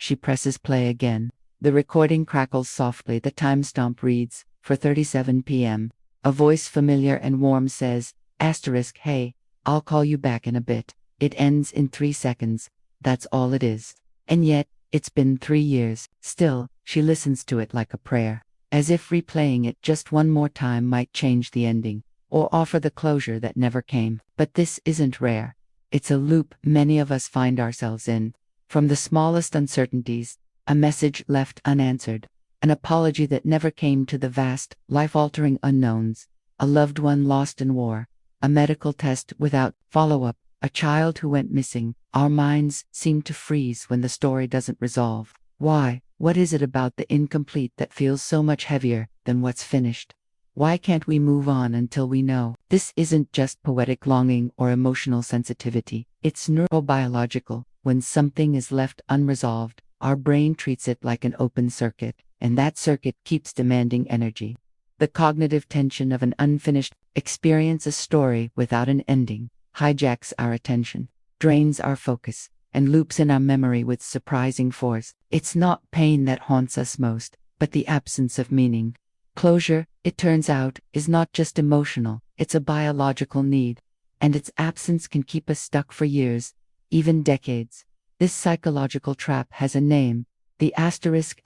She presses play again. The recording crackles softly. The timestamp reads, 4:37 p.m. A voice familiar and warm says, "Hey, I'll call you back in a bit." It ends in 3 seconds. That's all it is. And yet, it's been 3 years. Still, she listens to it like a prayer, as if replaying it just one more time might change the ending, or offer the closure that never came. But this isn't rare. It's a loop many of us find ourselves in. From the smallest uncertainties, a message left unanswered, an apology that never came, to the vast, life-altering unknowns, a loved one lost in war, a medical test without follow-up, a child who went missing. Our minds seem to freeze when the story doesn't resolve. Why? What is it about the incomplete that feels so much heavier than what's finished? Why can't we move on until we know? This isn't just poetic longing or emotional sensitivity. It's neurobiological. When something is left unresolved, our brain treats it like an open circuit, and that circuit keeps demanding energy. The cognitive tension of an unfinished experience, a story without an ending, hijacks our attention, drains our focus, and loops in our memory with surprising force. It's not pain that haunts us most, but the absence of meaning. Closure, it turns out, is not just emotional, it's a biological need, and its absence can keep us stuck for years, even decades. This psychological trap has a name, the asterisk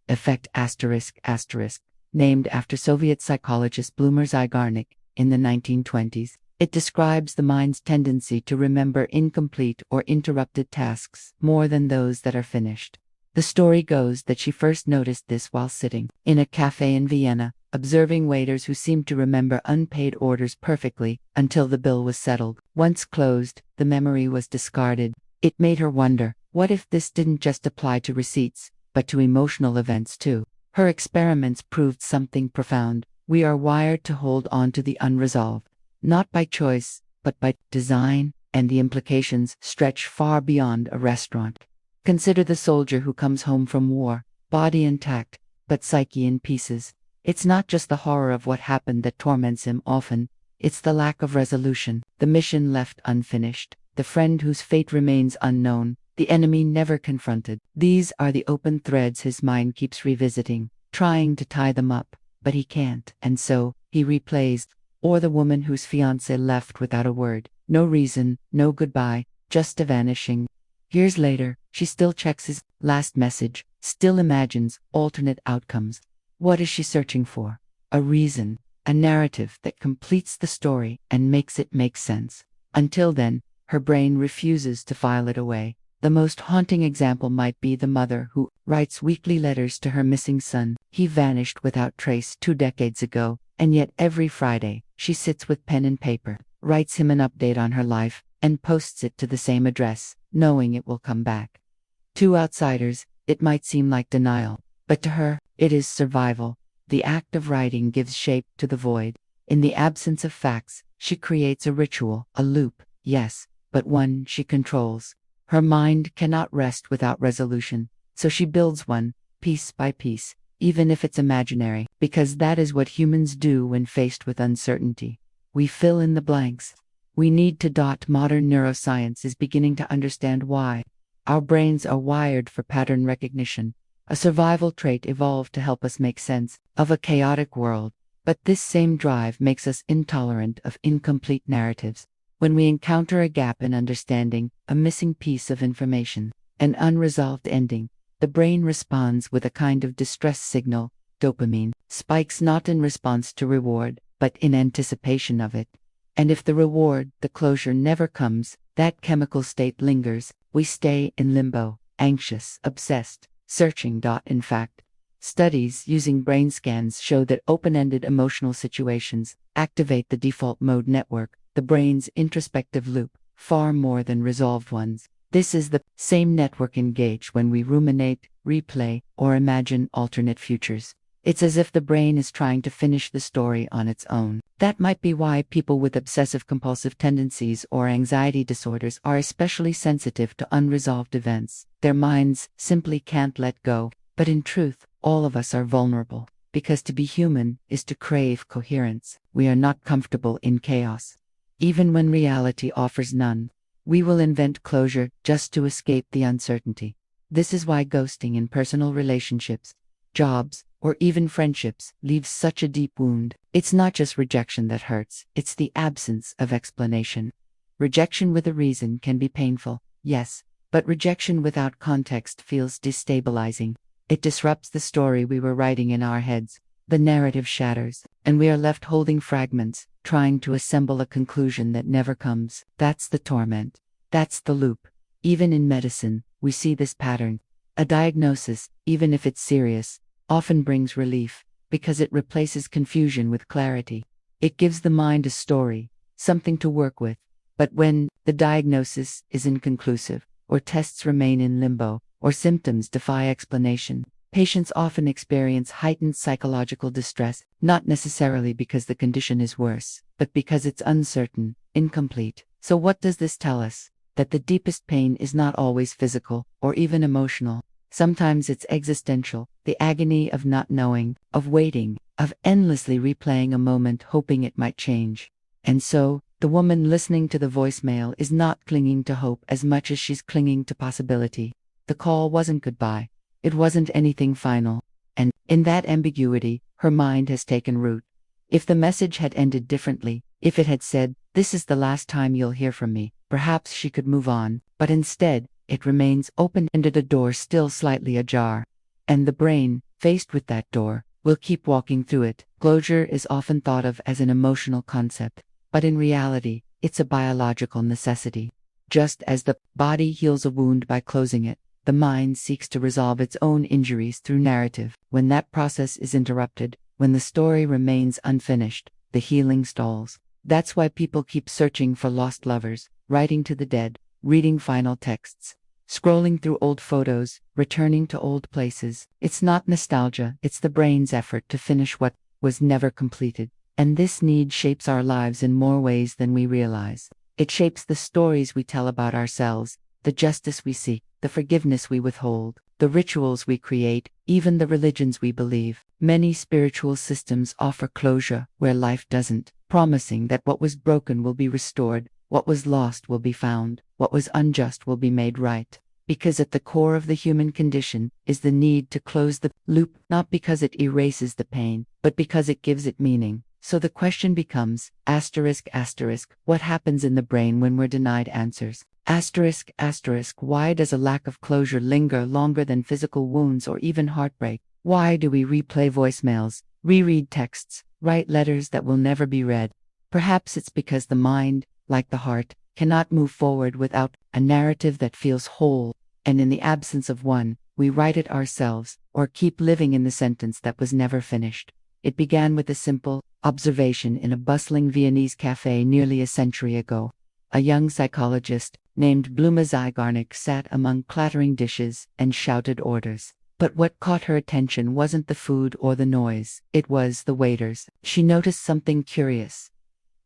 effect named after Soviet psychologist Bloomer Zygarnik in the 1920s. It describes the mind's tendency to remember incomplete or interrupted tasks more than those that are finished. The story goes that she first noticed this while sitting in a cafe in Vienna, observing waiters who seemed to remember unpaid orders perfectly until the bill was settled. Once closed, the memory was discarded. It made her wonder, what if this didn't just apply to receipts, but to emotional events too? Her experiments proved something profound. We are wired to hold on to the unresolved, not by choice, but by design, and the implications stretch far beyond a restaurant. Consider the soldier who comes home from war, body intact, but psyche in pieces. It's not just the horror of what happened that torments him often, it's the lack of resolution, the mission left unfinished, the friend whose fate remains unknown, the enemy never confronted. These are the open threads his mind keeps revisiting, trying to tie them up, but he can't, and so, he replays. Or the woman whose fiancé left without a word, no reason, no goodbye, just a vanishing. Years later, she still checks his last message, still imagines alternate outcomes. What is she searching for? A reason, a narrative that completes the story and makes it make sense. Until then, her brain refuses to file it away. The most haunting example might be the mother who writes weekly letters to her missing son. He vanished without trace 2 decades ago, and yet every Friday, she sits with pen and paper, writes him an update on her life, and posts it to the same address, knowing it will come back. To outsiders, it might seem like denial, but to her, it is survival. The act of writing gives shape to the void. In the absence of facts, she creates a ritual, a loop, yes, but one she controls. Her mind cannot rest without resolution, so she builds one, piece by piece, even if it's imaginary, because that is what humans do when faced with uncertainty. We fill in the blanks. We need to. Modern neuroscience is beginning to understand why. Our brains are wired for pattern recognition, a survival trait evolved to help us make sense of a chaotic world. But this same drive makes us intolerant of incomplete narratives. When we encounter a gap in understanding, a missing piece of information, an unresolved ending, the brain responds with a kind of distress signal. Dopamine spikes not in response to reward, but in anticipation of it. And if the reward, the closure, never comes, that chemical state lingers. We stay in limbo, anxious, obsessed, searching. In fact, studies using brain scans show that open-ended emotional situations activate the default mode network, the brain's introspective loop, far more than resolved ones. This is the same network engaged when we ruminate, replay, or imagine alternate futures. It's as if the brain is trying to finish the story on its own. That might be why people with obsessive-compulsive tendencies or anxiety disorders are especially sensitive to unresolved events. Their minds simply can't let go. But in truth, all of us are vulnerable, because to be human is to crave coherence. We are not comfortable in chaos. Even when reality offers none, we will invent closure just to escape the uncertainty. This is why ghosting in personal relationships, jobs, or even friendships leaves such a deep wound. It's not just rejection that hurts, it's the absence of explanation. Rejection with a reason can be painful, yes, but rejection without context feels destabilizing. It disrupts the story we were writing in our heads. The narrative shatters, and we are left holding fragments, trying to assemble a conclusion that never comes. That's the torment. That's the loop. Even in medicine, we see this pattern. A diagnosis, even if it's serious, often brings relief, because it replaces confusion with clarity. It gives the mind a story, something to work with. But when the diagnosis is inconclusive, or tests remain in limbo, or symptoms defy explanation, patients often experience heightened psychological distress, not necessarily because the condition is worse, but because it's uncertain, incomplete. So what does this tell us? That the deepest pain is not always physical, or even emotional. Sometimes it's existential, the agony of not knowing, of waiting, of endlessly replaying a moment hoping it might change. And so, the woman listening to the voicemail is not clinging to hope as much as she's clinging to possibility. The call wasn't goodbye. It wasn't anything final. And, in that ambiguity, her mind has taken root. If the message had ended differently, if it had said, "This is the last time you'll hear from me," perhaps she could move on, but instead, it remains open-ended, a door still slightly ajar. And the brain, faced with that door, will keep walking through it. Closure is often thought of as an emotional concept, but in reality, it's a biological necessity. Just as the body heals a wound by closing it, the mind seeks to resolve its own injuries through narrative. When that process is interrupted, when the story remains unfinished, the healing stalls. That's why people keep searching for lost lovers, writing to the dead, reading final texts, scrolling through old photos, returning to old places. It's not nostalgia, it's the brain's effort to finish what was never completed. And this need shapes our lives in more ways than we realize. It shapes the stories we tell about ourselves, the justice we seek, the forgiveness we withhold, the rituals we create, even the religions we believe. Many spiritual systems offer closure where life doesn't, promising that what was broken will be restored, what was lost will be found, what was unjust will be made right. Because at the core of the human condition is the need to close the loop, not because it erases the pain, but because it gives it meaning. So the question becomes, what happens in the brain when we're denied answers? Why does a lack of closure linger longer than physical wounds or even heartbreak? Why do we replay voicemails, reread texts, write letters that will never be read? Perhaps it's because the mind, like the heart, cannot move forward without a narrative that feels whole, and in the absence of one, we write it ourselves, or keep living in the sentence that was never finished. It began with a simple observation in a bustling Viennese cafe nearly a century ago. A young psychologist, named Bluma Zygarnik, sat among clattering dishes and shouted orders. But what caught her attention wasn't the food or the noise, it was the waiters. She noticed something curious.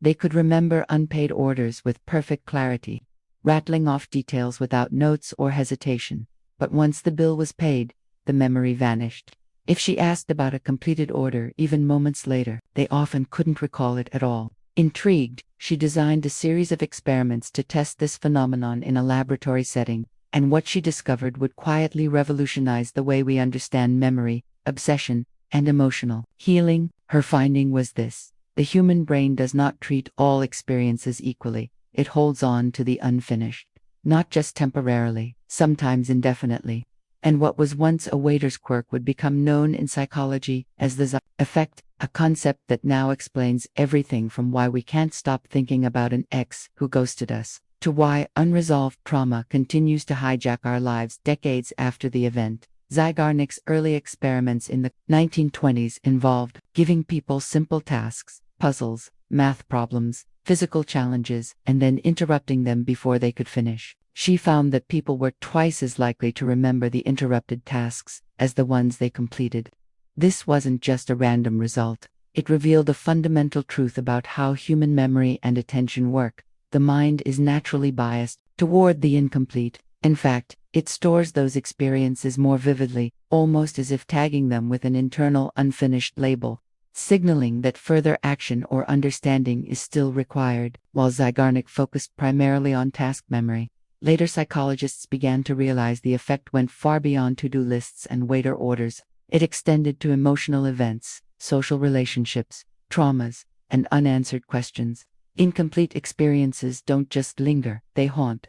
They could remember unpaid orders with perfect clarity, rattling off details without notes or hesitation. But once the bill was paid, the memory vanished. If she asked about a completed order even moments later, they often couldn't recall it at all. Intrigued, she designed a series of experiments to test this phenomenon in a laboratory setting, and what she discovered would quietly revolutionize the way we understand memory, obsession, and emotional healing. Her finding was this: the human brain does not treat all experiences equally. It holds on to the unfinished, not just temporarily, sometimes indefinitely. And what was once a waiter's quirk would become known in psychology as the effect, a concept that now explains everything from why we can't stop thinking about an ex who ghosted us, to why unresolved trauma continues to hijack our lives decades after the event. Zygarnik's early experiments in the 1920s involved giving people simple tasks, puzzles, math problems, physical challenges, and then interrupting them before they could finish. She found that people were twice as likely to remember the interrupted tasks as the ones they completed. This wasn't just a random result. It revealed a fundamental truth about how human memory and attention work. The mind is naturally biased toward the incomplete. In fact, it stores those experiences more vividly, almost as if tagging them with an internal unfinished label, signaling that further action or understanding is still required. While Zygarnik focused primarily on task memory, Later psychologists began to realize the effect went far beyond to-do lists and waiter orders. It extended to emotional events, social relationships, traumas, and unanswered questions. Incomplete experiences don't just linger, they haunt.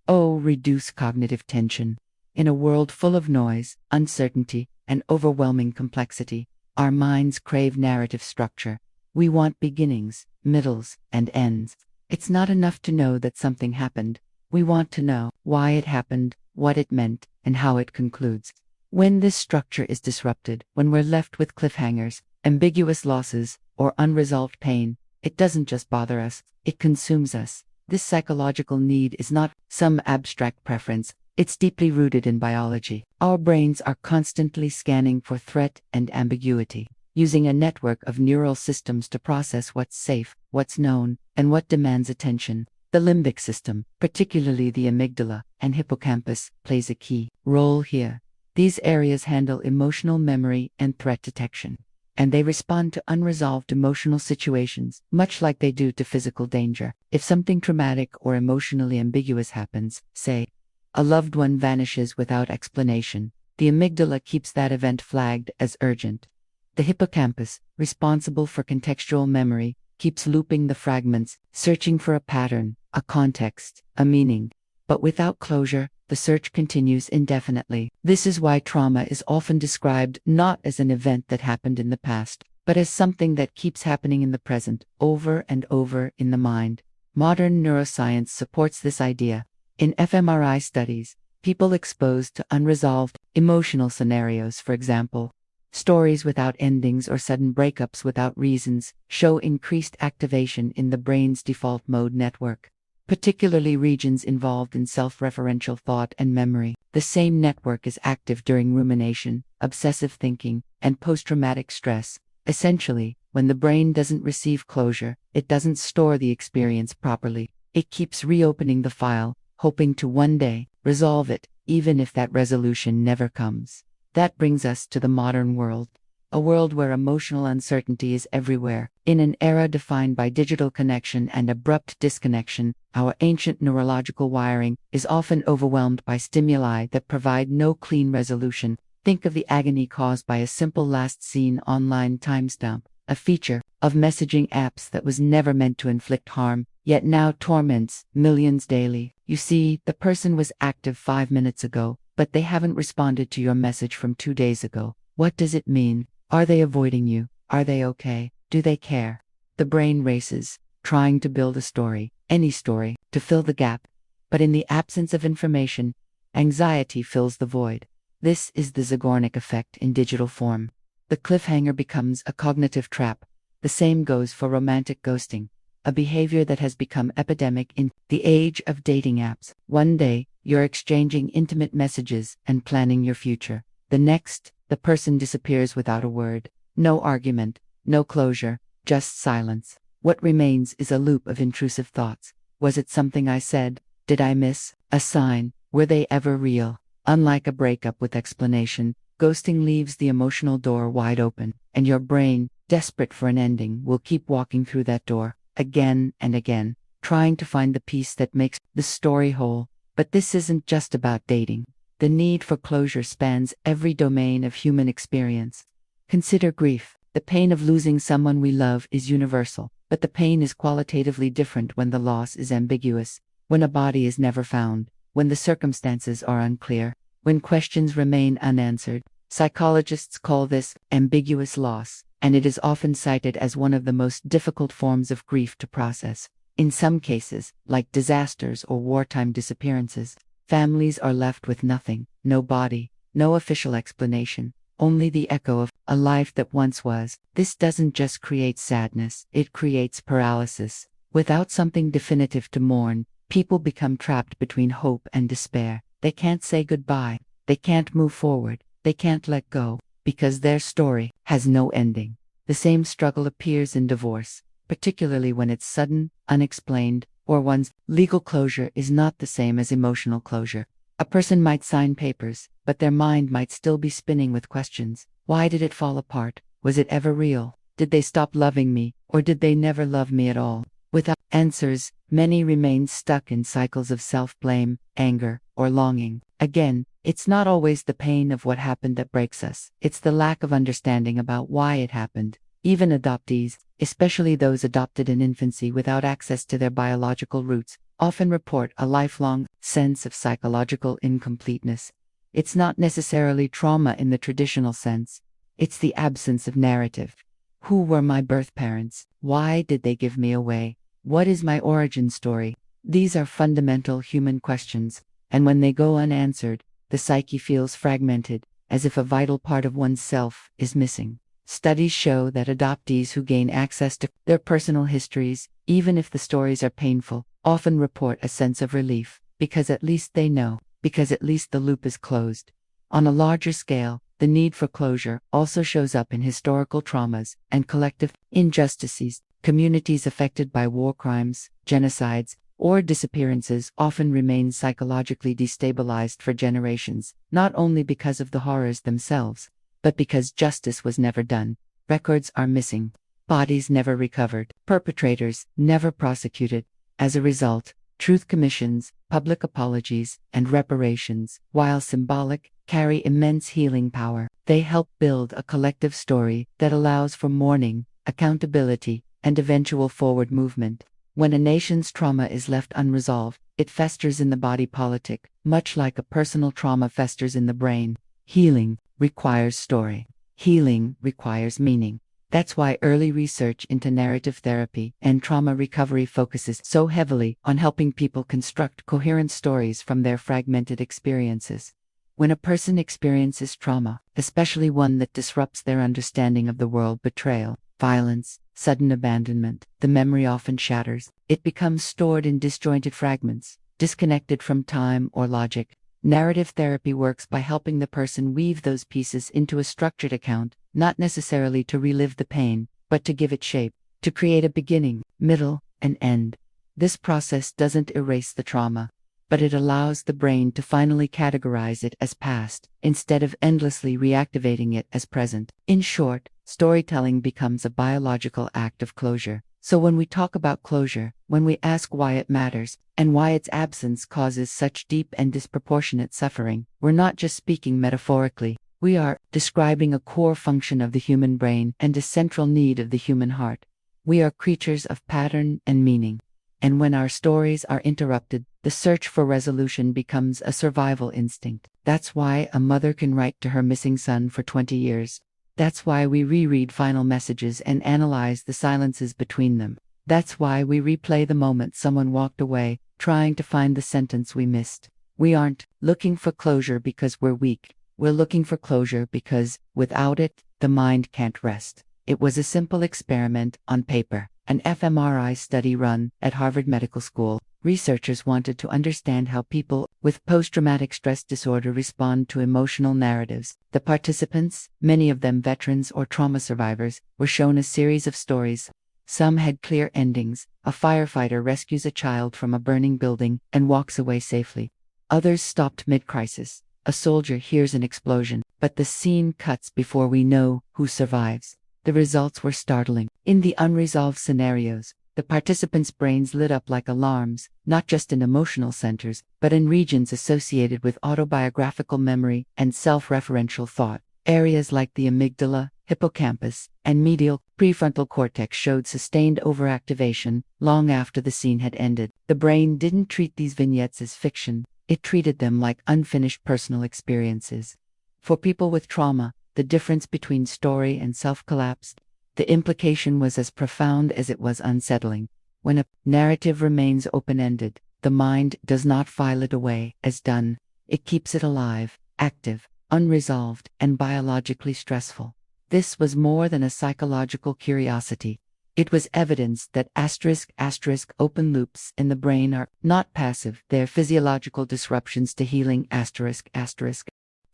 Oh, reduce cognitive tension. In a world full of noise, uncertainty, and overwhelming complexity, our minds crave narrative structure. We want beginnings, middles, and ends. It's not enough to know that something happened. We want to know why it happened, what it meant, and how it concludes. When this structure is disrupted, when we're left with cliffhangers, ambiguous losses, or unresolved pain, it doesn't just bother us, it consumes us. This psychological need is not some abstract preference, it's deeply rooted in biology. Our brains are constantly scanning for threat and ambiguity, using a network of neural systems to process what's safe, what's known, and what demands attention. The limbic system, particularly the amygdala and hippocampus, plays a key role here. These areas handle emotional memory and threat detection, and they respond to unresolved emotional situations, much like they do to physical danger. If something traumatic or emotionally ambiguous happens, say, a loved one vanishes without explanation, the amygdala keeps that event flagged as urgent. The hippocampus, responsible for contextual memory, keeps looping the fragments, searching for a pattern, a context, a meaning. But without closure, the search continues indefinitely. This is why trauma is often described not as an event that happened in the past, but as something that keeps happening in the present, over and over in the mind. Modern neuroscience supports this idea. In fMRI studies, people exposed to unresolved emotional scenarios, for example, stories without endings or sudden breakups without reasons, show increased activation in the brain's default mode network, particularly regions involved in self-referential thought and memory. The same network is active during rumination, obsessive thinking, and post-traumatic stress. Essentially, when the brain doesn't receive closure, it doesn't store the experience properly. It keeps reopening the file, hoping to one day resolve it, even if that resolution never comes. That brings us to the modern world, a world where emotional uncertainty is everywhere. In an era defined by digital connection and abrupt disconnection, our ancient neurological wiring is often overwhelmed by stimuli that provide no clean resolution. Think of the agony caused by a simple last seen online timestamp, a feature of messaging apps that was never meant to inflict harm, yet now torments millions daily. You see, the person was active 5 minutes ago, but they haven't responded to your message from 2 days ago. What does it mean? Are they avoiding you? Are they okay? Do they care? The brain races, trying to build a story, any story, to fill the gap. But in the absence of information, anxiety fills the void. This is the Zagornik effect in digital form. The cliffhanger becomes a cognitive trap. The same goes for romantic ghosting, a behavior that has become epidemic in the age of dating apps. One day, you're exchanging intimate messages and planning your future. The next, the person disappears without a word. No argument, no closure, just silence. What remains is a loop of intrusive thoughts. Was it something I said? Did I miss a sign? Were they ever real? Unlike a breakup with explanation, ghosting leaves the emotional door wide open, and your brain, desperate for an ending, will keep walking through that door, again and again, trying to find the piece that makes the story whole. But this isn't just about dating. The need for closure spans every domain of human experience. Consider grief. The pain of losing someone we love is universal, but the pain is qualitatively different when the loss is ambiguous, when a body is never found, when the circumstances are unclear, when questions remain unanswered. Psychologists call this ambiguous loss, and it is often cited as one of the most difficult forms of grief to process. In some cases, like disasters or wartime disappearances, families are left with nothing, no body, no official explanation, only the echo of a life that once was. This doesn't just create sadness, it creates paralysis. Without something definitive to mourn, people become trapped between hope and despair. They can't say goodbye, they can't move forward, they can't let go, because their story has no ending. The same struggle appears in divorce, particularly when it's sudden, unexplained, or one's legal closure is not the same as emotional closure. A person might sign papers, but their mind might still be spinning with questions. Why did it fall apart? Was it ever real? Did they stop loving me, or did they never love me at all? Without answers, many remain stuck in cycles of self-blame, anger, or longing. Again, it's not always the pain of what happened that breaks us. It's the lack of understanding about why it happened. Even adoptees, especially those adopted in infancy without access to their biological roots, often report a lifelong sense of psychological incompleteness. It's not necessarily trauma in the traditional sense. It's the absence of narrative. Who were my birth parents? Why did they give me away? What is my origin story? These are fundamental human questions, and when they go unanswered, the psyche feels fragmented, as if a vital part of oneself is missing. Studies show that adoptees who gain access to their personal histories, even if the stories are painful, often report a sense of relief, because at least they know, because at least the loop is closed. On a larger scale, the need for closure also shows up in historical traumas and collective injustices. Communities affected by war crimes, genocides, or disappearances often remain psychologically destabilized for generations, not only because of the horrors themselves, but because justice was never done. Records are missing, bodies never recovered, perpetrators never prosecuted. As a result, truth commissions, public apologies, and reparations, while symbolic, carry immense healing power. They help build a collective story that allows for mourning, accountability, and eventual forward movement. When a nation's trauma is left unresolved, it festers in the body politic, much like a personal trauma festers in the brain. Healing requires story. Healing requires meaning. That's why early research into narrative therapy and trauma recovery focuses so heavily on helping people construct coherent stories from their fragmented experiences. When a person experiences trauma, especially one that disrupts their understanding of the world, betrayal, violence, sudden abandonment, the memory often shatters. It becomes stored in disjointed fragments, disconnected from time or logic. Narrative therapy works by helping the person weave those pieces into a structured account, not necessarily to relive the pain, but to give it shape, to create a beginning, middle, and end. This process doesn't erase the trauma, but it allows the brain to finally categorize it as past, instead of endlessly reactivating it as present. In short, storytelling becomes a biological act of closure. So when we talk about closure, when we ask why it matters, and why its absence causes such deep and disproportionate suffering, we're not just speaking metaphorically. We are describing a core function of the human brain and a central need of the human heart. We are creatures of pattern and meaning. And when our stories are interrupted, the search for resolution becomes a survival instinct. That's why a mother can write to her missing son for 20 years. That's why we reread final messages and analyze the silences between them. That's why we replay the moment someone walked away, trying to find the sentence we missed. We aren't looking for closure because we're weak. We're looking for closure because, without it, the mind can't rest. It was a simple experiment on paper, an fMRI study run at Harvard Medical School. Researchers wanted to understand how people with post-traumatic stress disorder respond to emotional narratives. The participants, many of them veterans or trauma survivors, were shown a series of stories. Some had clear endings. A firefighter rescues a child from a burning building and walks away safely. Others stopped mid-crisis. A soldier hears an explosion, but the scene cuts before we know who survives. The results were startling. In the unresolved scenarios, the participants' brains lit up like alarms, not just in emotional centers, but in regions associated with autobiographical memory and self-referential thought. Areas like the amygdala, hippocampus, and medial prefrontal cortex showed sustained overactivation long after the scene had ended. The brain didn't treat these vignettes as fiction. It treated them like unfinished personal experiences. For people with trauma, the difference between story and self-collapse, the implication was as profound as it was unsettling. When a narrative remains open-ended, the mind does not file it away as done. It keeps it alive, active, unresolved, and biologically stressful. This was more than a psychological curiosity. It was evidence that *** open loops in the brain are not passive, they're physiological disruptions to healing ***.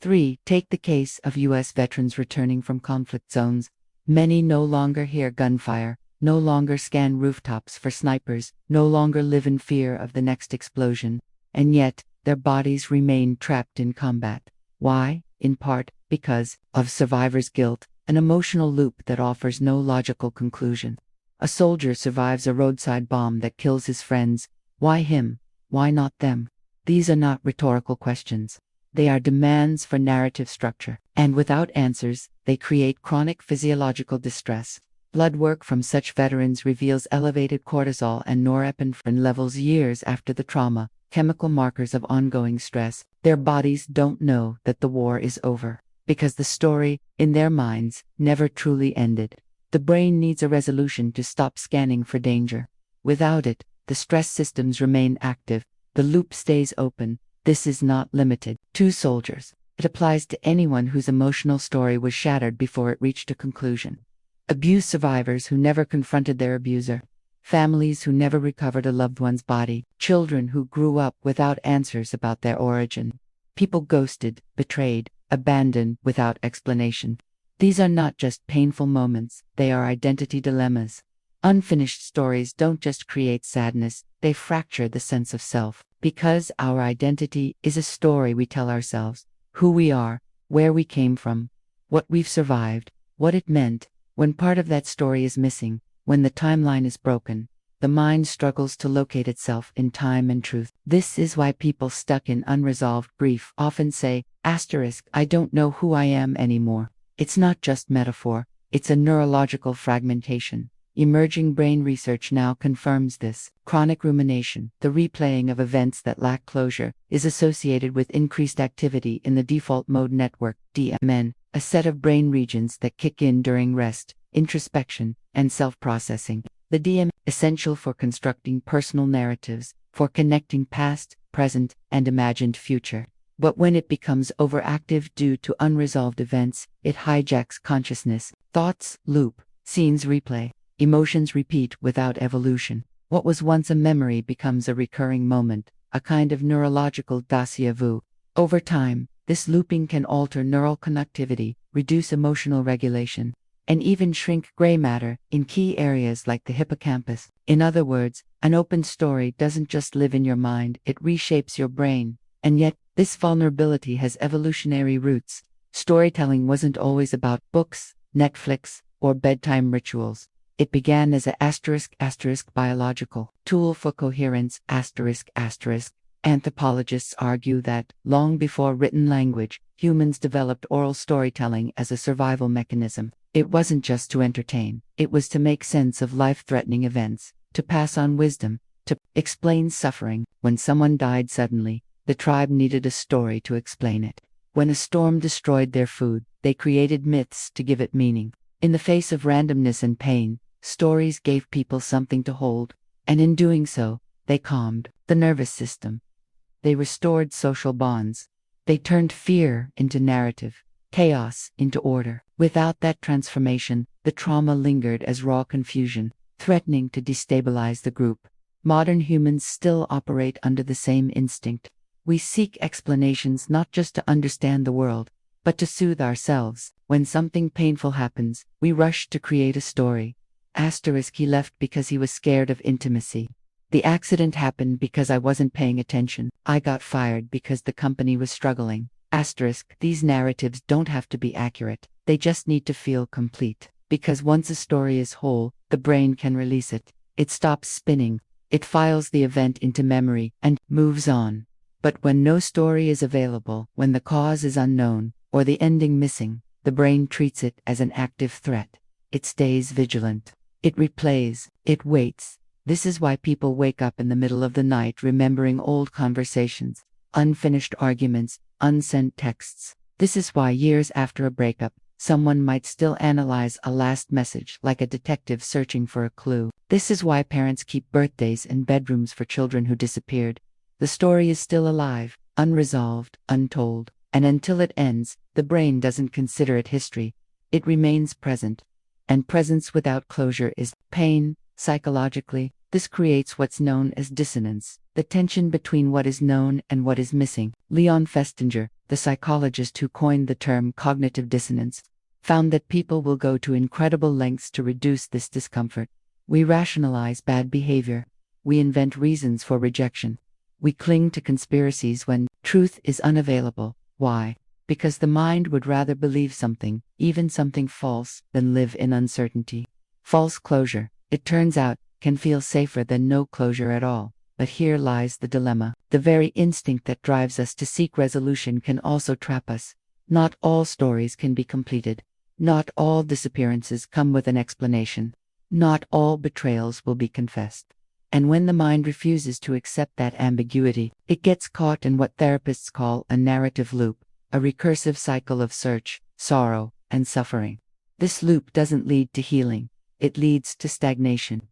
3. Take the case of U.S. veterans returning from conflict zones. Many no longer hear gunfire, no longer scan rooftops for snipers, no longer live in fear of the next explosion, and yet, their bodies remain trapped in combat. Why? In part, because of survivor's guilt, an emotional loop that offers no logical conclusion. A soldier survives a roadside bomb that kills his friends. Why him? Why not them? These are not rhetorical questions. They are demands for narrative structure, and without answers, they create chronic physiological distress. Blood work from such veterans reveals elevated cortisol and norepinephrine levels years after the trauma, chemical markers of ongoing stress. Their bodies don't know that the war is over, because the story, in their minds, never truly ended. The brain needs a resolution to stop scanning for danger. Without it, the stress systems remain active. The loop stays open. This is not limited to soldiers. It applies to anyone whose emotional story was shattered before it reached a conclusion. Abuse survivors who never confronted their abuser. Families who never recovered a loved one's body. Children who grew up without answers about their origin. People ghosted, betrayed, abandoned without explanation. These are not just painful moments, they are identity dilemmas. Unfinished stories don't just create sadness, they fracture the sense of self. Because our identity is a story we tell ourselves. Who we are, where we came from, what we've survived, what it meant. When part of that story is missing, when the timeline is broken, the mind struggles to locate itself in time and truth. This is why people stuck in unresolved grief often say, I don't know who I am anymore. It's not just metaphor, it's a neurological fragmentation. Emerging brain research now confirms this. Chronic rumination, the replaying of events that lack closure, is associated with increased activity in the default mode network, DMN, a set of brain regions that kick in during rest, introspection, and self-processing. The DM, essential for constructing personal narratives, for connecting past, present, and imagined future. But when it becomes overactive due to unresolved events, it hijacks consciousness. Thoughts loop, scenes replay, emotions repeat without evolution. What was once a memory becomes a recurring moment, a kind of neurological déjà vu. Over time, this looping can alter neural connectivity, reduce emotional regulation, and even shrink gray matter in key areas like the hippocampus. In other words, an open story doesn't just live in your mind, it reshapes your brain. And yet, this vulnerability has evolutionary roots. Storytelling wasn't always about books, Netflix, or bedtime rituals. It began as a biological tool for coherence. Anthropologists argue that, long before written language, humans developed oral storytelling as a survival mechanism. It wasn't just to entertain, it was to make sense of life-threatening events, to pass on wisdom, to explain suffering. When someone died suddenly, the tribe needed a story to explain it. When a storm destroyed their food, they created myths to give it meaning. In the face of randomness and pain, stories gave people something to hold, and in doing so, they calmed the nervous system. They restored social bonds. They turned fear into narrative, chaos into order. Without that transformation, the trauma lingered as raw confusion, threatening to destabilize the group. Modern humans still operate under the same instinct. We seek explanations not just to understand the world, but to soothe ourselves. When something painful happens, we rush to create a story. He left because he was scared of intimacy. The accident happened because I wasn't paying attention. I got fired because the company was struggling. These narratives don't have to be accurate. They just need to feel complete. Because once a story is whole, the brain can release it. It stops spinning. It files the event into memory and moves on. But when no story is available, when the cause is unknown, or the ending missing, the brain treats it as an active threat. It stays vigilant. It replays. It waits. This is why people wake up in the middle of the night remembering old conversations, unfinished arguments, unsent texts. This is why years after a breakup, someone might still analyze a last message like a detective searching for a clue. This is why parents keep birthdays in bedrooms for children who disappeared. The story is still alive, unresolved, untold, and until it ends, the brain doesn't consider it history. It remains present. And presence without closure is pain. Psychologically, this creates what's known as dissonance, the tension between what is known and what is missing. Leon Festinger, the psychologist who coined the term cognitive dissonance, found that people will go to incredible lengths to reduce this discomfort. We rationalize bad behavior. We invent reasons for rejection. We cling to conspiracies when truth is unavailable. Why? Because the mind would rather believe something, even something false, than live in uncertainty. False closure. it turns out, can feel safer than no closure at all. But here lies the dilemma. The very instinct that drives us to seek resolution can also trap us. Not all stories can be completed. Not all disappearances come with an explanation. Not all betrayals will be confessed. And when the mind refuses to accept that ambiguity, it gets caught in what therapists call a narrative loop, a recursive cycle of search, sorrow, and suffering. This loop doesn't lead to healing. It leads to stagnation.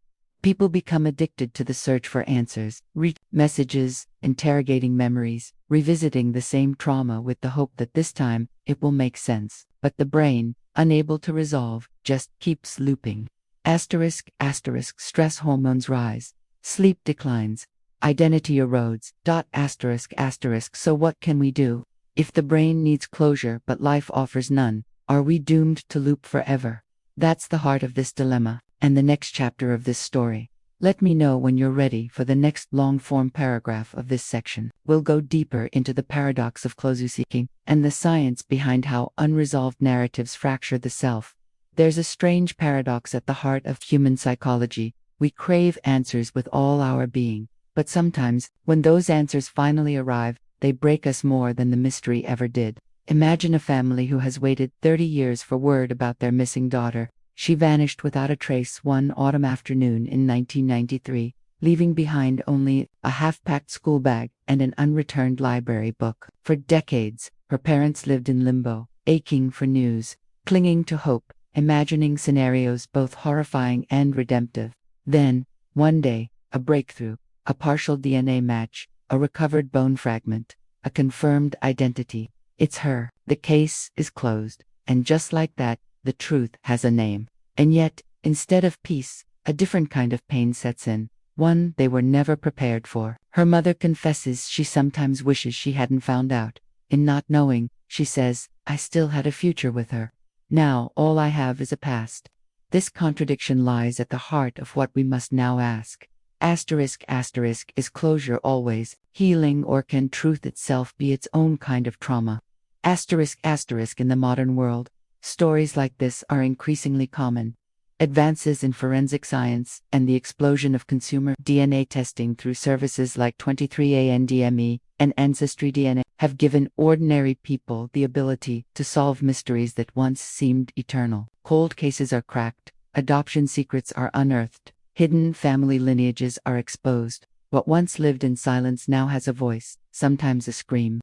People become addicted to the search for answers, read messages, interrogating memories, revisiting the same trauma with the hope that this time it will make sense. But the brain, unable to resolve, just keeps looping. Asterisk, asterisk, stress hormones rise. Sleep declines. Identity erodes. Asterisk, asterisk. So what can we do? If the brain needs closure but life offers none, are we doomed to loop forever? That's the heart of this dilemma, and the next chapter of this story. Let me know when you're ready for the next long-form paragraph of this section. We'll go deeper into the paradox of closure seeking and the science behind how unresolved narratives fracture the self. There's a strange paradox at the heart of human psychology. We crave answers with all our being, but sometimes, when those answers finally arrive, they break us more than the mystery ever did. Imagine a family who has waited 30 years for word about their missing daughter. She vanished without a trace one autumn afternoon in 1993, leaving behind only a half-packed school bag and an unreturned library book. For decades, her parents lived in limbo, aching for news, clinging to hope, imagining scenarios both horrifying and redemptive. Then, one day, a breakthrough, a partial DNA match, a recovered bone fragment, a confirmed identity. It's her. The case is closed. And just like that, the truth has a name. And yet, instead of peace, a different kind of pain sets in, one they were never prepared for. Her mother confesses she sometimes wishes she hadn't found out. In not knowing, she says, I still had a future with her. Now all I have is a past. This contradiction lies at the heart of what we must now ask. Asterisk, asterisk, is closure always healing, or can truth itself be its own kind of trauma? Asterisk, asterisk, in the modern world, stories like this are increasingly common. Advances in forensic science and the explosion of consumer DNA testing through services like 23andMe and Ancestry DNA have given ordinary people the ability to solve mysteries that once seemed eternal. Cold cases are cracked, adoption secrets are unearthed, hidden family lineages are exposed. What once lived in silence now has a voice, sometimes a scream.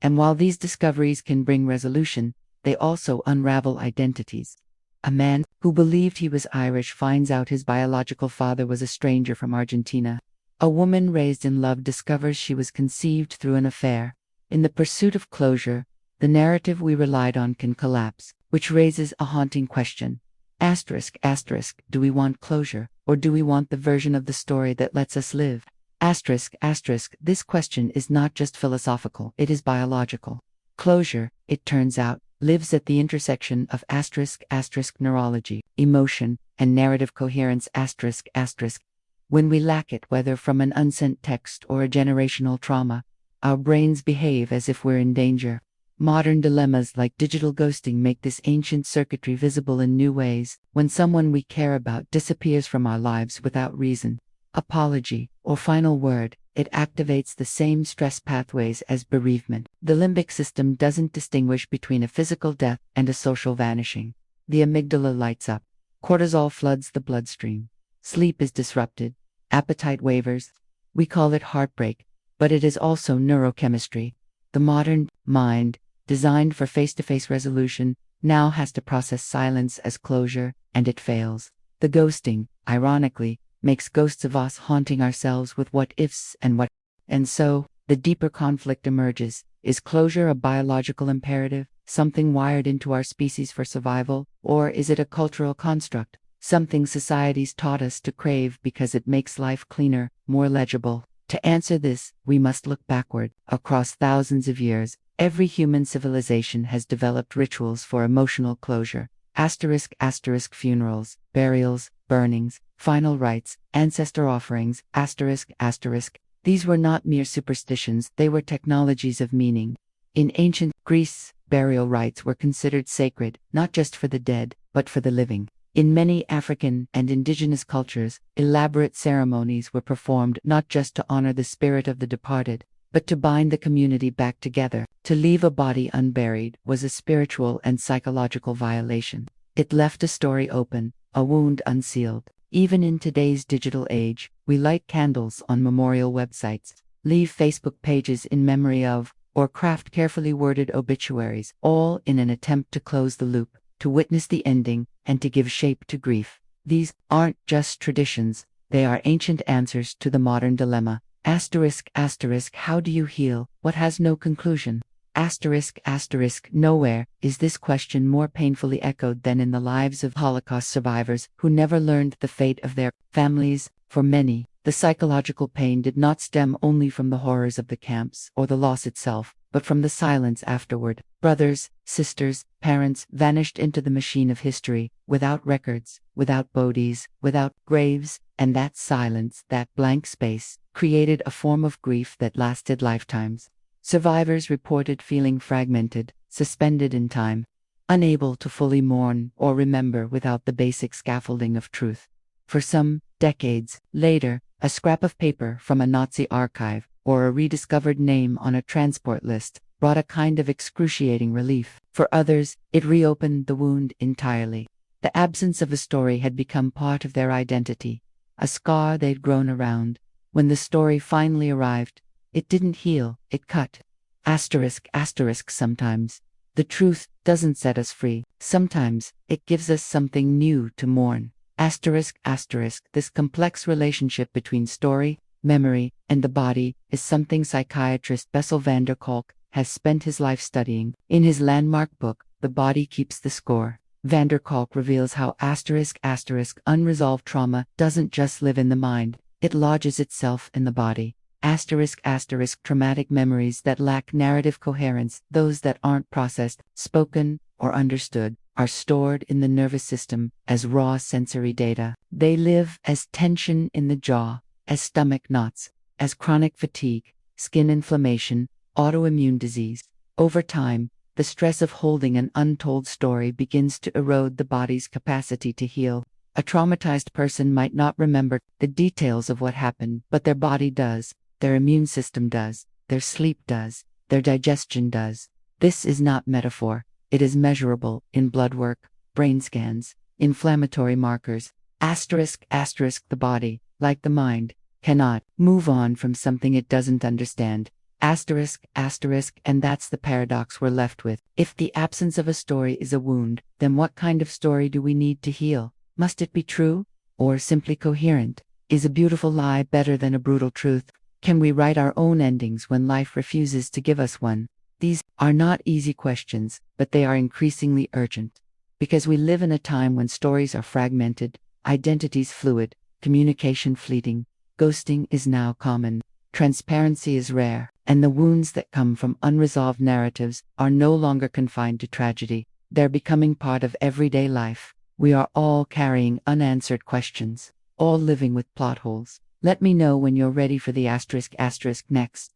And while these discoveries can bring resolution, they also unravel identities. A man who believed he was Irish finds out his biological father was a stranger from Argentina. A woman raised in love discovers she was conceived through an affair. In the pursuit of closure, the narrative we relied on can collapse, which raises a haunting question. Asterisk, asterisk, do we want closure, or do we want the version of the story that lets us live? Asterisk, asterisk, this question is not just philosophical, it is biological. Closure, it turns out, lives at the intersection of asterisk, asterisk, neurology, emotion, and narrative coherence, asterisk, asterisk. When we lack it, whether from an unsent text or a generational trauma, our brains behave as if we're in danger. Modern dilemmas like digital ghosting make this ancient circuitry visible in new ways. When someone we care about disappears from our lives without reason, apology, or final word, it activates the same stress pathways as bereavement. The limbic system doesn't distinguish between a physical death and a social vanishing. The amygdala lights up. Cortisol floods the bloodstream. Sleep is disrupted. Appetite wavers. We call it heartbreak, but it is also neurochemistry. The modern mind, designed for face-to-face resolution, now has to process silence as closure, and it fails. The ghosting, ironically, makes ghosts of us haunting ourselves with what-ifs and what. And so, the deeper conflict emerges. Is closure a biological imperative, something wired into our species for survival, or is it a cultural construct, something societies taught us to crave because it makes life cleaner, more legible? To answer this, we must look backward. Across thousands of years, every human civilization has developed rituals for emotional closure. Asterisk, asterisk, funerals, burials, burnings, final rites, ancestor offerings, asterisk, asterisk. These were not mere superstitions, they were technologies of meaning. In ancient Greece, burial rites were considered sacred, not just for the dead, but for the living. In many African and indigenous cultures, elaborate ceremonies were performed not just to honor the spirit of the departed, but to bind the community back together. To leave a body unburied was a spiritual and psychological violation. It left a story open, a wound unsealed. Even in today's digital age, we light candles on memorial websites, leave Facebook pages in memory of, or craft carefully worded obituaries, all in an attempt to close the loop, to witness the ending, and to give shape to grief. These aren't just traditions, they are ancient answers to the modern dilemma. Asterisk, asterisk, how do you heal what has no conclusion? Asterisk, asterisk, nowhere is this question more painfully echoed than in the lives of Holocaust survivors who never learned the fate of their families. For many, the psychological pain did not stem only from the horrors of the camps or the loss itself, but from the silence afterward. Brothers, sisters, parents vanished into the machine of history, without records, without bodies, without graves, and that silence, that blank space, created a form of grief that lasted lifetimes. Survivors reported feeling fragmented, suspended in time, unable to fully mourn or remember without the basic scaffolding of truth. For some, decades later, a scrap of paper from a Nazi archive, or a rediscovered name on a transport list, brought a kind of excruciating relief. For others, it reopened the wound entirely. The absence of a story had become part of their identity, a scar they'd grown around. When the story finally arrived, it didn't heal, it cut. Asterisk, asterisk, sometimes the truth doesn't set us free. Sometimes it gives us something new to mourn. Asterisk, asterisk, this complex relationship between story, memory, and the body is something psychiatrist Bessel van der Kolk has spent his life studying. In his landmark book, The Body Keeps the Score, van der Kolk reveals how asterisk, asterisk, unresolved trauma doesn't just live in the mind, it lodges itself in the body. Asterisk, asterisk, traumatic memories that lack narrative coherence, those that aren't processed, spoken, or understood, are stored in the nervous system as raw sensory data. They live as tension in the jaw, as stomach knots, as chronic fatigue, skin inflammation, autoimmune disease. Over time, the stress of holding an untold story begins to erode the body's capacity to heal. A traumatized person might not remember the details of what happened, but their body does. Their immune system does, their sleep does, their digestion does. This is not metaphor, it is measurable in blood work, brain scans, inflammatory markers. Asterisk, asterisk, the body, like the mind, cannot move on from something it doesn't understand. Asterisk, asterisk, and that's the paradox we're left with. If the absence of a story is a wound, then what kind of story do we need to heal? Must it be true, or simply coherent? Is a beautiful lie better than a brutal truth? Can we write our own endings when life refuses to give us one? These are not easy questions, but they are increasingly urgent. Because we live in a time when stories are fragmented, identities fluid, communication fleeting, ghosting is now common, transparency is rare, and the wounds that come from unresolved narratives are no longer confined to tragedy. They're becoming part of everyday life. We are all carrying unanswered questions, all living with plot holes. Let me know when you're ready for the asterisk, asterisk next.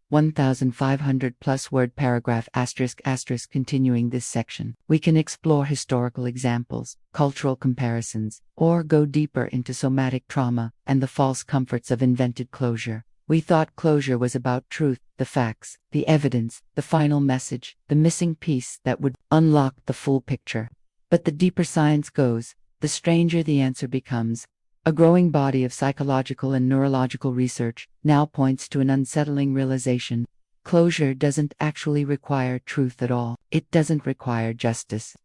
1,500 plus word paragraph asterisk, asterisk. Continuing this section, we can explore historical examples, cultural comparisons, or go deeper into somatic trauma and the false comforts of invented closure. We thought closure was about truth, the facts, the evidence, the final message, the missing piece that would unlock the full picture. But the deeper science goes, the stranger the answer becomes. A growing body of psychological and neurological research now points to an unsettling realization. Closure doesn't actually require truth at all. It doesn't require justice.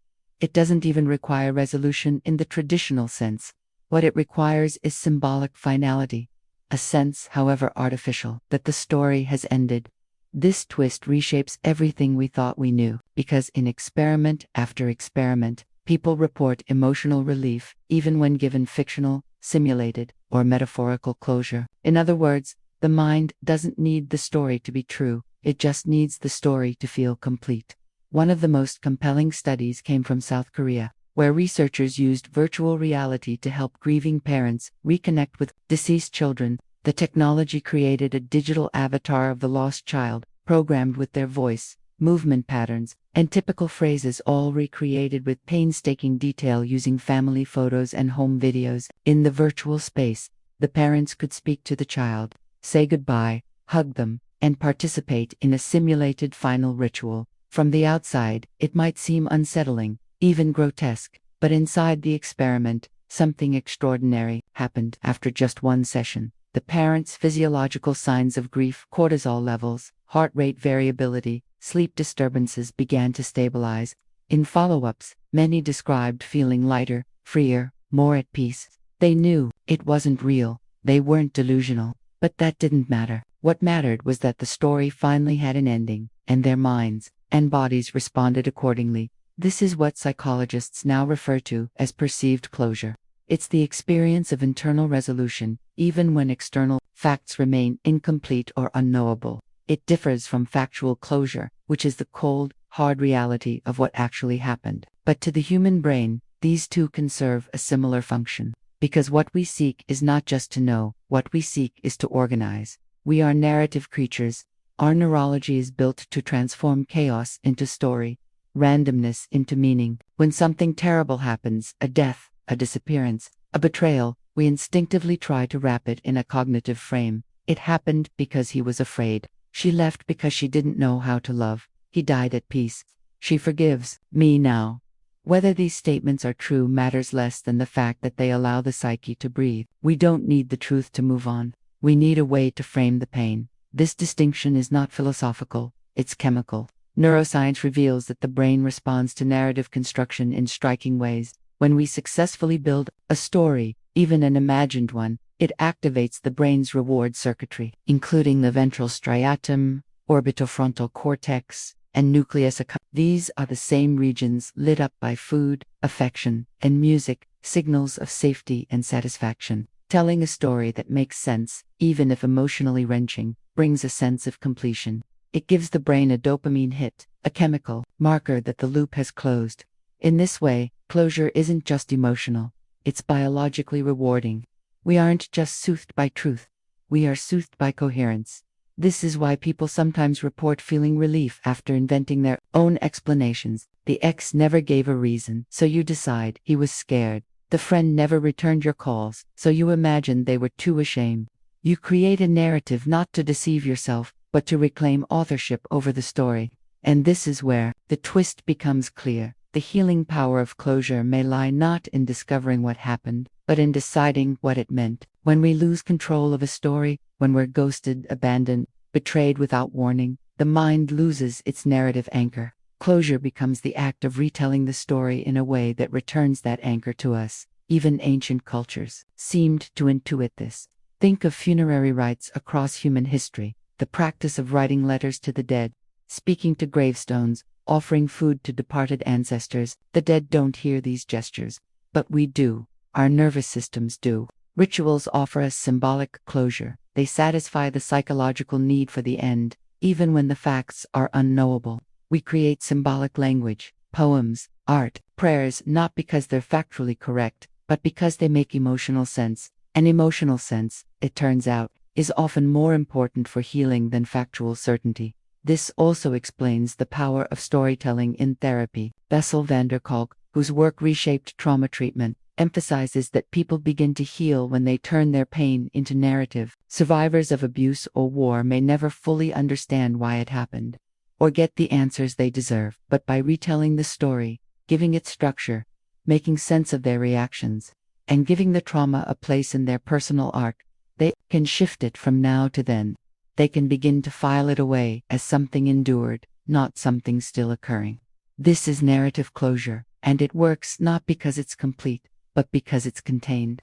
It doesn't even require resolution in the traditional sense. What it requires is symbolic finality, a sense, however artificial, that the story has ended. This twist reshapes everything we thought we knew, because in experiment after experiment, people report emotional relief, even when given fictional, simulated, or metaphorical closure. In other words, the mind doesn't need the story to be true, it just needs the story to feel complete. One of the most compelling studies came from South Korea, where researchers used virtual reality to help grieving parents reconnect with deceased children. The technology created a digital avatar of the lost child, programmed with their voice, movement patterns, and typical phrases all recreated with painstaking detail using family photos and home videos. In the virtual space, the parents could speak to the child, say goodbye, hug them, and participate in a simulated final ritual. From the outside, it might seem unsettling, even grotesque, but inside the experiment, something extraordinary happened. After just one session, the parents' physiological signs of grief, cortisol levels, heart rate variability, sleep disturbances began to stabilize. In follow-ups, many described feeling lighter, freer, more at peace. They knew it wasn't real, they weren't delusional, but that didn't matter. What mattered was that the story finally had an ending, and their minds and bodies responded accordingly. This is what psychologists now refer to as perceived closure. It's the experience of internal resolution, even when external facts remain incomplete or unknowable. It differs from factual closure, which is the cold, hard reality of what actually happened. But to the human brain, these two can serve a similar function. Because what we seek is not just to know, what we seek is to organize. We are narrative creatures. Our neurology is built to transform chaos into story, randomness into meaning. When something terrible happens, a death, a disappearance, a betrayal, we instinctively try to wrap it in a cognitive frame. It happened because he was afraid. She left because she didn't know how to love. He died at peace. She forgives me now. Whether these statements are true matters less than the fact that they allow the psyche to breathe. We don't need the truth to move on. We need a way to frame the pain. This distinction is not philosophical, it's chemical. Neuroscience reveals that the brain responds to narrative construction in striking ways. When we successfully build a story, even an imagined one, it activates the brain's reward circuitry, including the ventral striatum, orbitofrontal cortex, and nucleus accumbens. These are the same regions lit up by food, affection, and music, signals of safety and satisfaction. Telling a story that makes sense, even if emotionally wrenching, brings a sense of completion. It gives the brain a dopamine hit, a chemical marker that the loop has closed. In this way, closure isn't just emotional, it's biologically rewarding. We aren't just soothed by truth, we are soothed by coherence. This is why people sometimes report feeling relief after inventing their own explanations. The ex never gave a reason, so you decide he was scared. The friend never returned your calls, so you imagine they were too ashamed. You create a narrative not to deceive yourself, but to reclaim authorship over the story. And this is where the twist becomes clear. The healing power of closure may lie not in discovering what happened, but in deciding what it meant. When we lose control of a story, when we're ghosted, abandoned, betrayed without warning, the mind loses its narrative anchor. Closure becomes the act of retelling the story in a way that returns that anchor to us. Even ancient cultures seemed to intuit this. Think of funerary rites across human history, the practice of writing letters to the dead, speaking to gravestones, offering food to departed ancestors. The dead don't hear these gestures, but we do. Our nervous systems do. Rituals offer us symbolic closure. They satisfy the psychological need for the end, even when the facts are unknowable. We create symbolic language, poems, art, prayers, not because they're factually correct, but because they make emotional sense. And emotional sense, it turns out, is often more important for healing than factual certainty. This also explains the power of storytelling in therapy. Bessel van der Kolk, whose work reshaped trauma treatment, emphasizes that people begin to heal when they turn their pain into narrative. Survivors of abuse or war may never fully understand why it happened, or get the answers they deserve, but by retelling the story, giving it structure, making sense of their reactions, and giving the trauma a place in their personal arc, they can shift it from now to then. They can begin to file it away as something endured, not something still occurring. This is narrative closure, and it works not because it's complete, but because it's contained.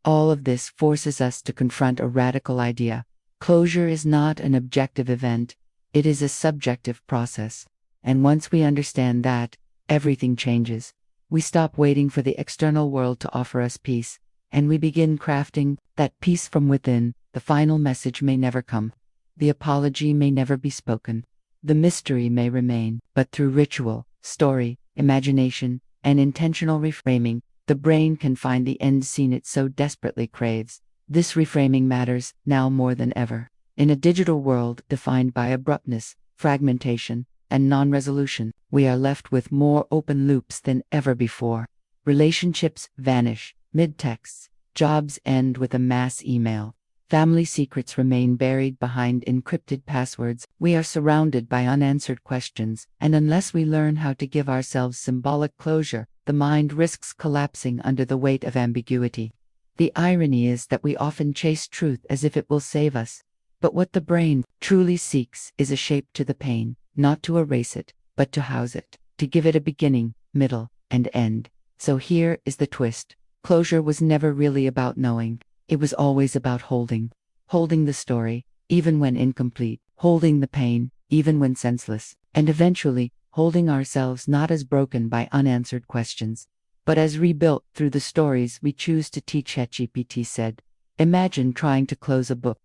All of this forces us to confront a radical idea. Closure is not an objective event, it is a subjective process. And once we understand that, everything changes. We stop waiting for the external world to offer us peace, and we begin crafting that peace from within. The final message may never come. The apology may never be spoken. The mystery may remain, but through ritual, story, imagination, and intentional reframing, the brain can find the end scene it so desperately craves. This reframing matters now more than ever. In a digital world defined by abruptness, fragmentation, and non-resolution, we are left with more open loops than ever before. Relationships vanish mid-texts, jobs end with a mass email. Family secrets remain buried behind encrypted passwords. We are surrounded by unanswered questions, and unless we learn how to give ourselves symbolic closure, the mind risks collapsing under the weight of ambiguity. The irony is that we often chase truth as if it will save us. But what the brain truly seeks is a shape to the pain, not to erase it, but to house it, to give it a beginning, middle, and end. So here is the twist. Closure was never really about knowing. It was always about holding. Holding the story, even when incomplete, holding the pain, even when senseless, and eventually, holding ourselves not as broken by unanswered questions, but as rebuilt through the stories we choose to teach. ChatGPT said, "Imagine trying to close a book,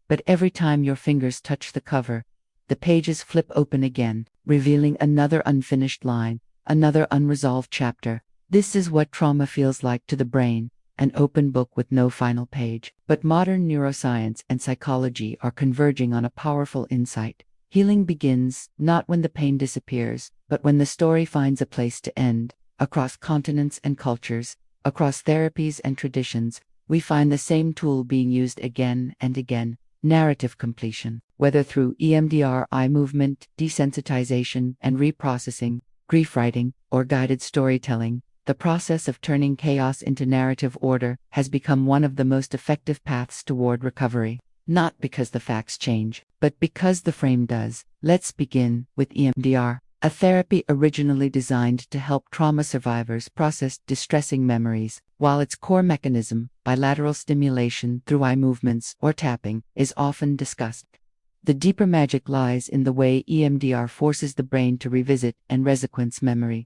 but every time your fingers touch the cover, the pages flip open again, revealing another unfinished line, another unresolved chapter. This is what trauma feels like to the brain. An open book with no final page." But modern neuroscience and psychology are converging on a powerful insight. Healing begins not when the pain disappears, but when the story finds a place to end. Across continents and cultures, across therapies and traditions, we find the same tool being used again and again: narrative completion. Whether through EMDR, eye movement, desensitization and reprocessing, grief writing, or guided storytelling, the process of turning chaos into narrative order has become one of the most effective paths toward recovery. Not because the facts change, but because the frame does. Let's begin with EMDR, a therapy originally designed to help trauma survivors process distressing memories. While its core mechanism, bilateral stimulation through eye movements or tapping, is often discussed, the deeper magic lies in the way EMDR forces the brain to revisit and resequence memory.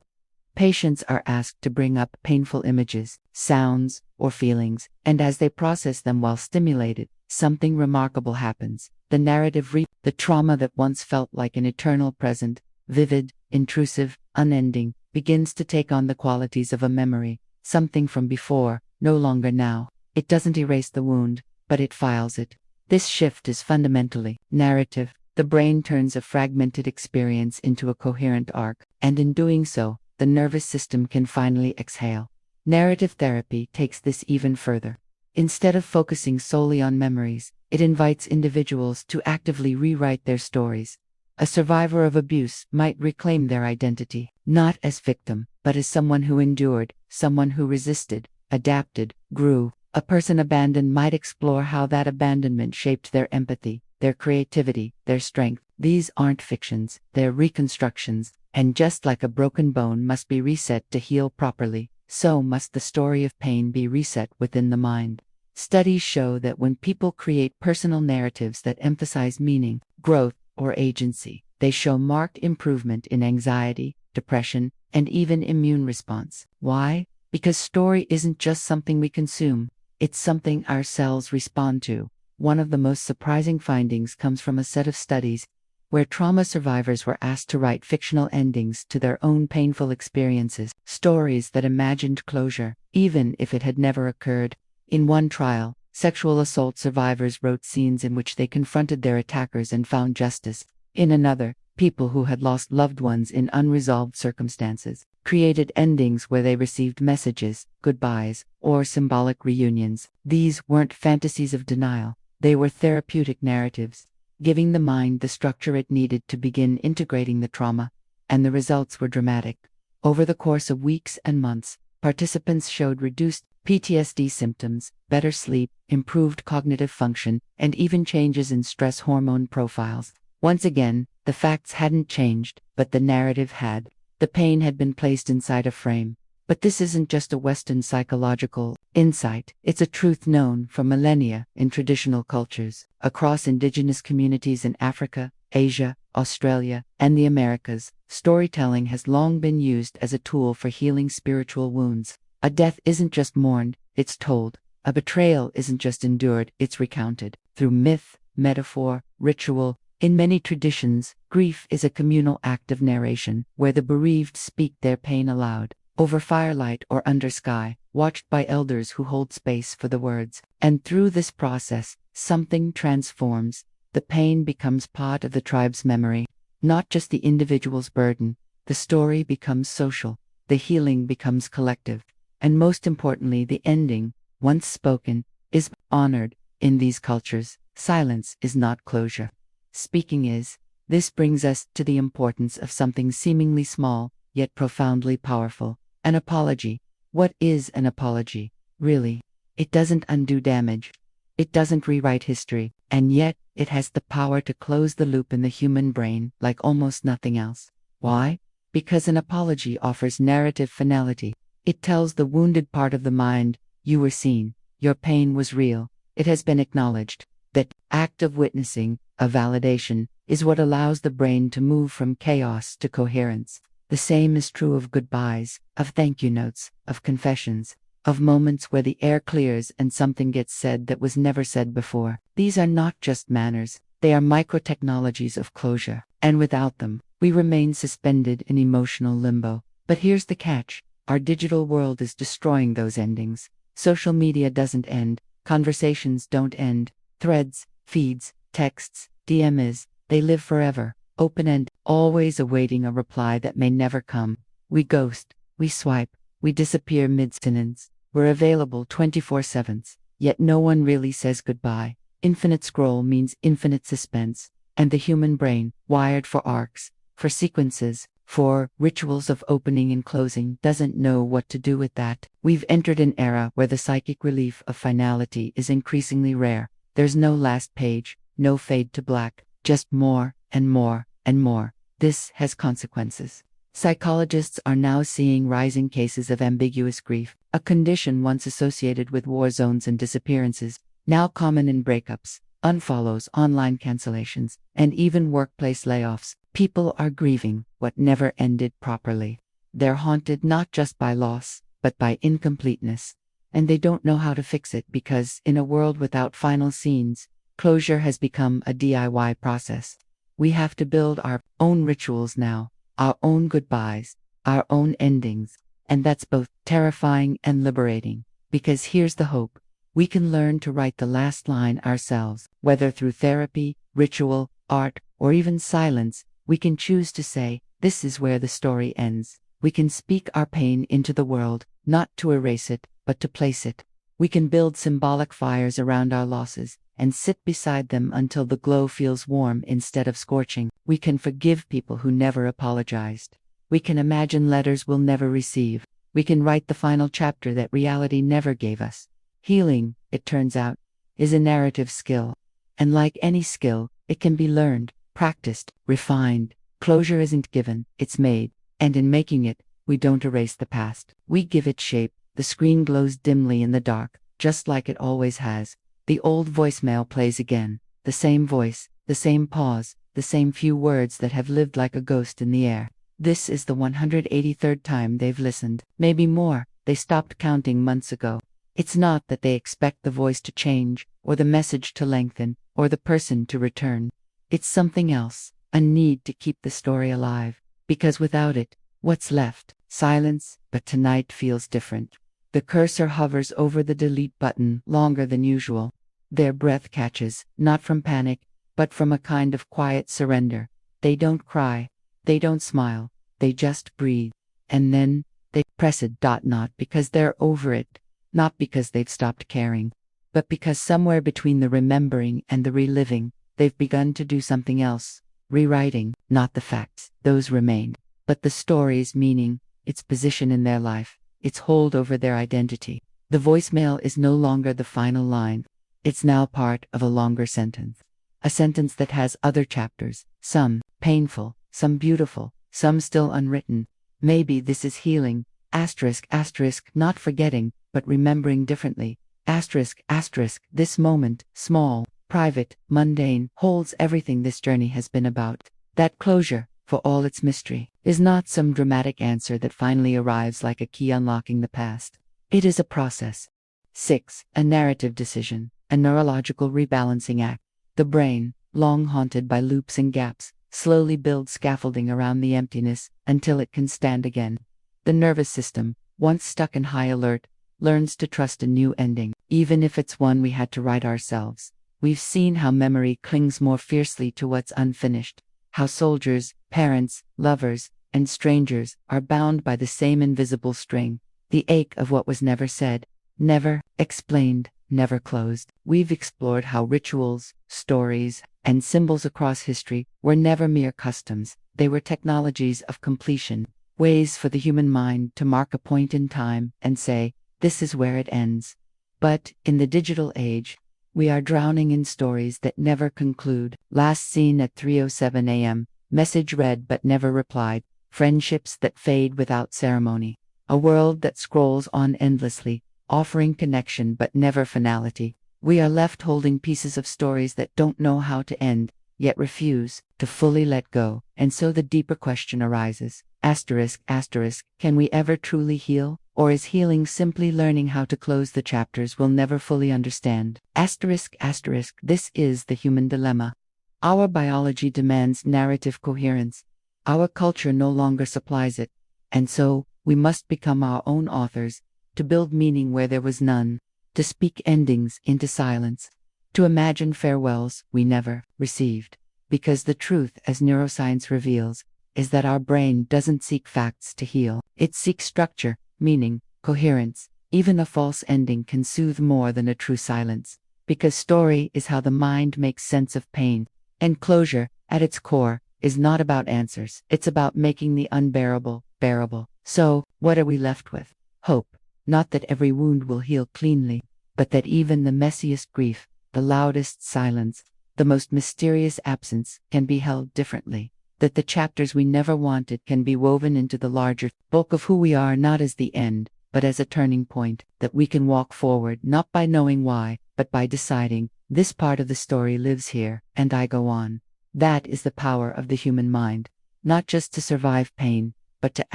Patients are asked to bring up painful images, sounds, or feelings, and as they process them while stimulated, something remarkable happens. The trauma that once felt like an eternal present, vivid, intrusive, unending, begins to take on the qualities of a memory, something from before, no longer now. It doesn't erase the wound, but it files it. This shift is fundamentally narrative. The brain turns a fragmented experience into a coherent arc, and in doing so, the nervous system can finally exhale. Narrative therapy takes this even further. Instead of focusing solely on memories, it invites individuals to actively rewrite their stories. A survivor of abuse might reclaim their identity, not as victim, but as someone who endured, someone who resisted, adapted, grew. A person abandoned might explore how that abandonment shaped their empathy, their creativity, their strength. These aren't fictions, they're reconstructions. And just like a broken bone must be reset to heal properly, so must the story of pain be reset within the mind. Studies show that when people create personal narratives that emphasize meaning, growth, or agency, they show marked improvement in anxiety, depression, and even immune response. Why? Because story isn't just something we consume, it's something our cells respond to. One of the most surprising findings comes from a set of studies where trauma survivors were asked to write fictional endings to their own painful experiences, stories that imagined closure, even if it had never occurred. In one trial, sexual assault survivors wrote scenes in which they confronted their attackers and found justice. In another, people who had lost loved ones in unresolved circumstances created endings where they received messages, goodbyes, or symbolic reunions. These weren't fantasies of denial, they were therapeutic narratives, giving the mind the structure it needed to begin integrating the trauma, and the results were dramatic. Over the course of weeks and months, participants showed reduced PTSD symptoms, better sleep, improved cognitive function, and even changes in stress hormone profiles. Once again, the facts hadn't changed, but the narrative had. The pain had been placed inside a frame. But this isn't just a Western psychological insight, it's a truth known for millennia in traditional cultures. Across indigenous communities in Africa, Asia, Australia, and the Americas, storytelling has long been used as a tool for healing spiritual wounds. A death isn't just mourned, it's told. A betrayal isn't just endured, it's recounted. Through myth, metaphor, ritual, in many traditions, grief is a communal act of narration, where the bereaved speak their pain aloud, over firelight or under sky, watched by elders who hold space for the words. And through this process, something transforms. The pain becomes part of the tribe's memory. not just the individual's burden. The story becomes social, the healing becomes collective, and most importantly, the ending, once spoken, is honored. In these cultures, silence is not closure. Speaking is. This brings us to the importance of something seemingly small, yet profoundly powerful: an apology. What is an apology, really? It doesn't undo damage. It doesn't rewrite history, and yet, it has the power to close the loop in the human brain like almost nothing else. Why? Because an apology offers narrative finality. It tells the wounded part of the mind, you were seen, your pain was real, it has been acknowledged. That act of witnessing, of validation, is what allows the brain to move from chaos to coherence. The same is true of goodbyes, of thank you notes, of confessions, of moments where the air clears and something gets said that was never said before. These are not just manners, they are microtechnologies of closure, and without them, we remain suspended in emotional limbo. But here's the catch: our digital world is destroying those endings. Social media doesn't end, conversations don't end, threads, feeds, texts, DMs, they live forever, open-end, always awaiting a reply that may never come. We ghost, we swipe, we disappear mid-sentence. We're available 24/7, yet no one really says goodbye. Infinite scroll means infinite suspense, and the human brain, wired for arcs, for sequences, for rituals of opening and closing, doesn't know what to do with that. We've entered an era where the psychic relief of finality is increasingly rare. There's no last page, no fade to black, just more and more and more. This has consequences. Psychologists are now seeing rising cases of ambiguous grief, a condition once associated with war zones and disappearances, now common in breakups, unfollows, online cancellations, and even workplace layoffs. People are grieving what never ended properly. They're haunted not just by loss, but by incompleteness. And they don't know how to fix it because, in a world without final scenes, closure has become a DIY process. We have to build our own rituals now, our own goodbyes, our own endings, and that's both terrifying and liberating. Because here's the hope: we can learn to write the last line ourselves, whether through therapy, ritual, art, or even silence. We can choose to say, this is where the story ends. We can speak our pain into the world, not to erase it, but to place it. We can build symbolic fires around our losses, and sit beside them until the glow feels warm instead of scorching. We can forgive people who never apologized. We can imagine letters we'll never receive. We can write the final chapter that reality never gave us. Healing, it turns out, is a narrative skill. And like any skill, it can be learned, practiced, refined. Closure isn't given, it's made. And in making it, we don't erase the past. We give it shape. The screen glows dimly in the dark, just like it always has. The old voicemail plays again. The same voice, the same pause, the same few words that have lived like a ghost in the air. This is the 183rd time they've listened. Maybe more. They stopped counting months ago. It's not that they expect the voice to change, or the message to lengthen, or the person to return. It's something else, a need to keep the story alive. Because without it, what's left? Silence. But tonight feels different. The cursor hovers over the delete button longer than usual. Their breath catches, not from panic, but from a kind of quiet surrender. They don't cry. They don't smile. They just breathe. And then, they press it. Not because they're over it, not because they've stopped caring, but because somewhere between the remembering and the reliving, they've begun to do something else. Rewriting, not the facts, those remained, but the story's meaning, its position in their life, its hold over their identity. The voicemail is no longer the final line. It's now part of a longer sentence. A sentence that has other chapters, some painful, some beautiful, some still unwritten. Maybe this is healing. Asterisk, asterisk, not forgetting, but remembering differently. Asterisk, asterisk, this moment, small, private, mundane, holds everything this journey has been about. That closure, for all its mystery, is not some dramatic answer that finally arrives like a key unlocking the past. It is a process. 6. A narrative decision, a neurological rebalancing act. The brain, long haunted by loops and gaps, slowly builds scaffolding around the emptiness until it can stand again. The nervous system, once stuck in high alert, learns to trust a new ending, even if it's one we had to write ourselves. We've seen how memory clings more fiercely to what's unfinished. how soldiers, parents, lovers, and strangers are bound by the same invisible string, the ache of what was never said, never explained, never closed. We've explored how rituals, stories, and symbols across history were never mere customs, they were technologies of completion, ways for the human mind to mark a point in time and say, this is where it ends. But, in the digital age, we are drowning in stories that never conclude. Last seen at 3:07 a.m., message read but never replied, friendships that fade without ceremony, a world that scrolls on endlessly, offering connection but never finality. We are left holding pieces of stories that don't know how to end, yet refuse to fully let go. And so the deeper question arises, can we ever truly heal? Or is healing simply learning how to close the chapters we'll never fully understand? This is the human dilemma. Our biology demands narrative coherence. Our culture no longer supplies it. And so, we must become our own authors, to build meaning where there was none, to speak endings into silence, to imagine farewells we never received. Because the truth, as neuroscience reveals, is that our brain doesn't seek facts to heal. It seeks structure, meaning, coherence. Even a false ending can soothe more than a true silence. Because story is how the mind makes sense of pain. And closure, at its core, is not about answers. It's about making the unbearable bearable. So, what are we left with? Hope. Not that every wound will heal cleanly, but that even the messiest grief, the loudest silence, the most mysterious absence can be held differently. That the chapters we never wanted can be woven into the larger bulk of who we are, not as the end, but as a turning point. That we can walk forward not by knowing why, but by deciding, this part of the story lives here, and I go on. That is the power of the human mind. Not just to survive pain, but to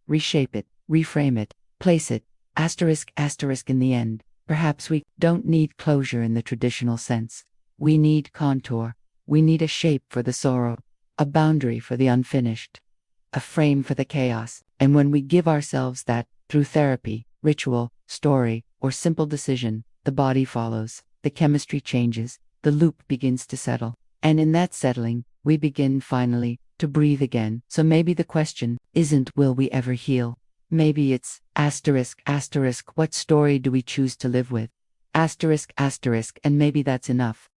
reshape it, reframe it, place it, in the end. Perhaps we don't need closure in the traditional sense. We need contour. We need a shape for the sorrow, a boundary for the unfinished, a frame for the chaos. And when we give ourselves that, through therapy, ritual, story, or simple decision, the body follows, the chemistry changes, the loop begins to settle. And in that settling, we begin finally to breathe again. So maybe the question isn't will we ever heal? Maybe it's what story do we choose to live with? And maybe that's enough.